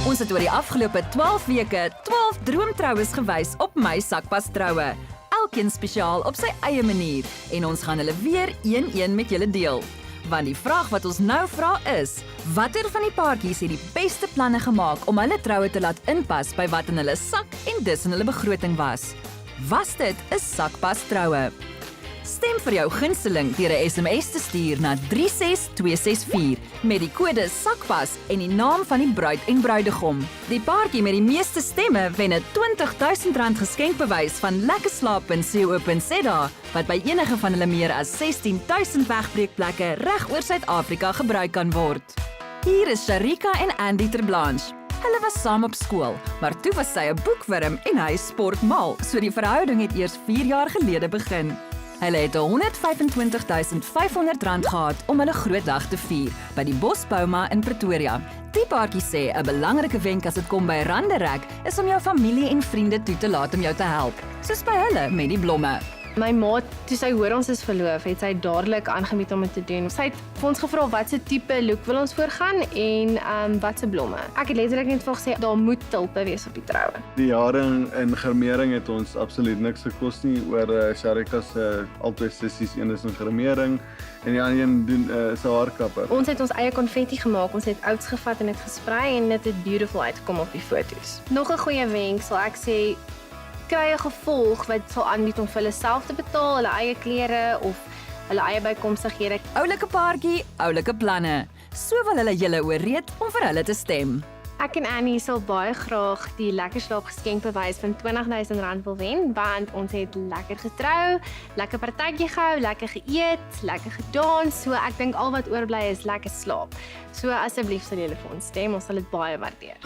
Ons het oor die afgelope 12 weke 12 droomtroues gewys op My Sakpas Troue. Elkeen spesiaal op sy eie manier en ons gaan hulle weer een met julle deel. Want die vraag wat ons nou vra is, watter van die paartjies het die beste planne gemaak om hulle troue te laat inpas by wat in hulle sak en dus in hulle begroting was? Was dit 'n Sakpas Troue? Stem vir jou gunsteling deur 'n SMS te stuur na 36264 met die kode SAKPAS en die naam van die bruid en bruidegom. Die paartjie met die meeste stemme wen 'n R20,000 geskenkbewys van lekkerslaap.co.za wat by enige van hulle meer as 16,000 wegbreekplekke reg oor Suid-Afrika gebruik kan word. Hier is Sharika en Andy Terblanche. Hulle was saam op skool, maar toe was sy 'n boekwurm en hy sportmal, so die verhouding het eers 4 jaar gelede begin. Hulle het R125,500 gehad om hulle groot dag te vier by die Bosbauma in Pretoria. Die paartjie sê 'n belangrike wenk as dit kom by randerek is om jou familie en vriende toe te laat om jou te help, soos by hulle met die blomme. My maat, toe sy hoor ons is verloof, het sy dadelik aangebied om dit te doen. Sy het vir ons gevra wat se tipe look wil ons voorgaan en wat se blomme. Ek het letterlik net vir gesê daar moet tulpe wees op die troue. Die haring en grimering het ons absoluut niks gekos nie oor Sharika se albei sissies, een is in grimering en die ander een doen sy haarkappe. Ons het ons eie konfetti gemaak, ons het oats gevat en dit gesprei en dit het beautiful uitgekom op die foto's. Nog 'n goeie wenk sal ek sê, kry 'n gevolg wat sal aanbied om vir hulle self te betaal, hulle eie klere of hulle eie bykomstighede. Oulike paartjie, oulike planne. So wil hulle julle ooreed om vir hulle te stem. Ek en Annie sal baie graag die lekkerslaap geskenkbewys van R20,000 wil wen, want ons het lekker getrou, lekker partytjie gehou, lekker geëet, lekker gedans, so ek dink al wat oorbly is lekker slaap. So asseblief sal julle vir ons stem, ons sal dit baie waardeer.